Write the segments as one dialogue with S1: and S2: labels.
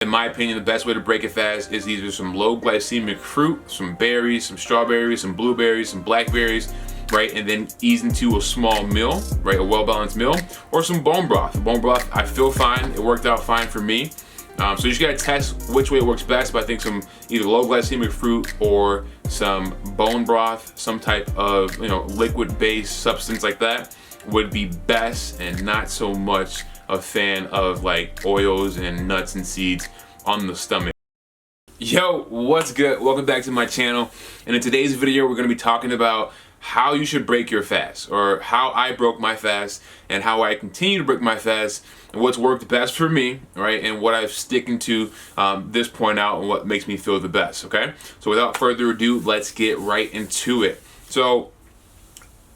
S1: In my opinion, the best way to break it fast is either some low glycemic fruit, some berries, some strawberries, some blueberries, some blackberries, right? And then ease into a small meal, right? A well-balanced meal, or some bone broth. Bone broth, I feel fine. It worked out fine for me. So you just gotta test which way it works best, but I think some either low glycemic fruit or some bone broth, some type of, liquid-based substance like that would be best, and not so much a fan of like oils and nuts and seeds on the stomach. Yo, what's good? Welcome back to my channel. And in today's video, we're gonna be talking about how you should break your fast, or how I broke my fast and how I continue to break my fast, and what's worked best for me, right? And what I've sticking to this point out, and what makes me feel the best, okay? So without further ado, let's get right into it. So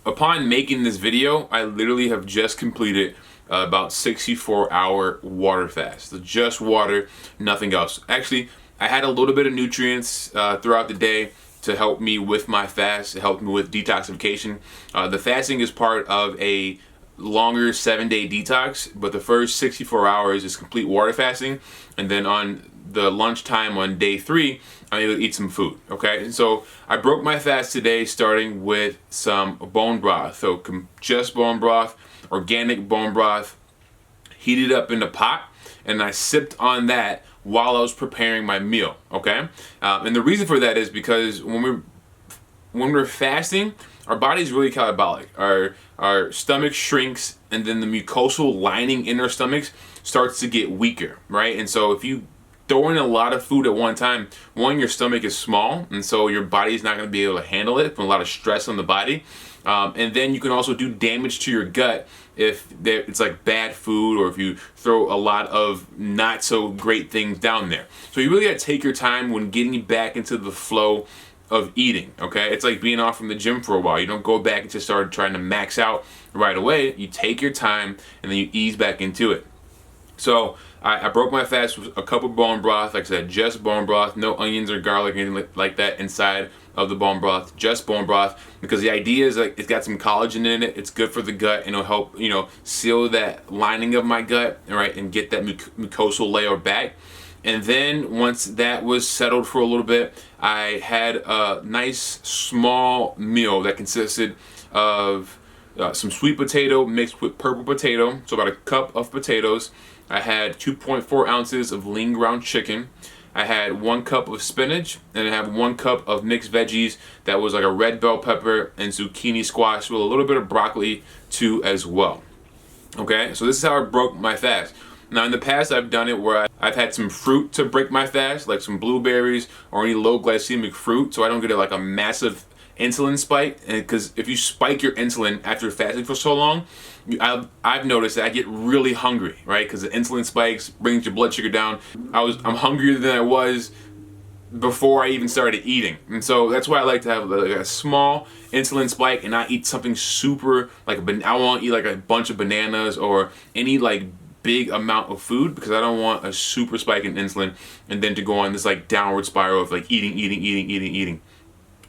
S1: upon making this video, I literally have just completed about 64-hour water fast. So just water, nothing else. Actually, I had a little bit of nutrients throughout the day to help me with my fast. It helped me with detoxification. The fasting is part of a longer 7-day detox, but the first 64 hours is complete water fasting. And then on the lunchtime on day 3, I'm able to eat some food, okay? And so I broke my fast today starting with some bone broth. So just bone broth, organic bone broth, heated up in the pot, and I sipped on that while I was preparing my meal, okay? And the reason for that is because when we're fasting, our body's really catabolic. Our stomach shrinks, and then the mucosal lining in our stomachs starts to get weaker, right? And so if you throw in a lot of food at one time, your stomach is small, and so your body's not going to be able to handle it, from a lot of stress on the body. And then you can also do damage to your gut if it's like bad food, or if you throw a lot of not so great things down there. So you really got to take your time when getting back into the flow of eating, okay? It's like being off from the gym for a while. You don't go back and just start trying to max out right away. You take your time and then you ease back into it. So I broke my fast with a cup of bone broth. Like I said, just bone broth, no onions or garlic or anything like that inside of the bone broth, just bone broth, because the idea is like it's got some collagen in it. It's good for the gut, and it'll help, seal that lining of my gut, right, and get that mucosal layer back. And then once that was settled for a little bit, I had a nice small meal that consisted of some sweet potato mixed with purple potato, so about a cup of potatoes. I had 2.4 ounces of lean ground chicken. I had 1 cup of spinach, and I have 1 cup of mixed veggies that was like a red bell pepper and zucchini squash with a little bit of broccoli too as well. Okay, so this is how I broke my fast. Now in the past, I've done it where I've had some fruit to break my fast, like some blueberries or any low glycemic fruit, so I don't get like a massive insulin spike. And because if you spike your insulin after fasting for so long, I've noticed that I get really hungry, right? Because the insulin spikes, brings your blood sugar down. I'm hungrier than I was before I even started eating, and so that's why I like to have like a small insulin spike and not eat something super like I won't eat like a bunch of bananas or any like big amount of food, because I don't want a super spike in insulin and then to go on this like downward spiral of like eating.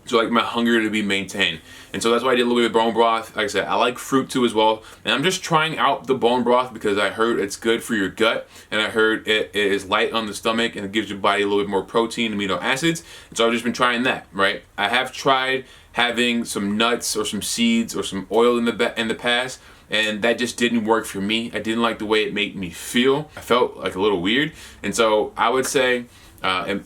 S1: So like my hunger to be maintained. And so that's why I did a little bit of bone broth. Like I said, I like fruit too as well. And I'm just trying out the bone broth because I heard it's good for your gut, and I heard it is light on the stomach and it gives your body a little bit more protein, amino acids. And so I've just been trying that, right? I have tried having some nuts or some seeds or some oil in the past, and that just didn't work for me. I didn't like the way it made me feel. I felt like a little weird. And so I would say,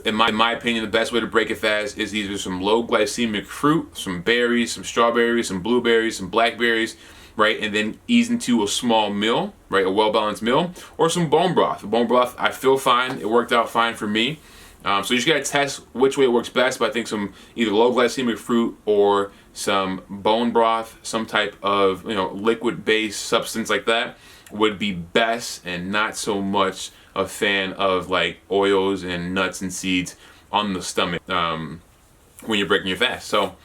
S1: in my opinion, the best way to break it fast is either some low glycemic fruit, some berries, some strawberries, some blueberries, some blackberries, right? And then ease into a small meal, right? A well-balanced meal, or some bone broth. The bone broth, I feel fine. It worked out fine for me. So you just gotta test which way it works best, but I think some either low glycemic fruit or some bone broth, some type of, liquid-based substance like that would be best, and not so much a fan of like oils and nuts and seeds on the stomach when you're breaking your fast. So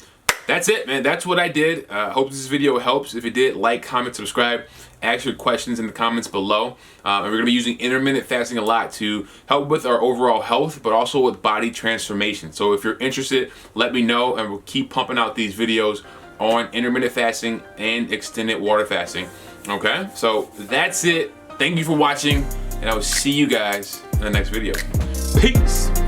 S1: that's it, man. That's what I did. Hope this video helps. If it did, like, comment, subscribe, ask your questions in the comments below. And we're gonna be using intermittent fasting a lot to help with our overall health, but also with body transformation. So if you're interested, let me know, and we'll keep pumping out these videos on intermittent fasting and extended water fasting. Okay, so that's it. Thank you for watching, and I will see you guys in in the next video. Peace.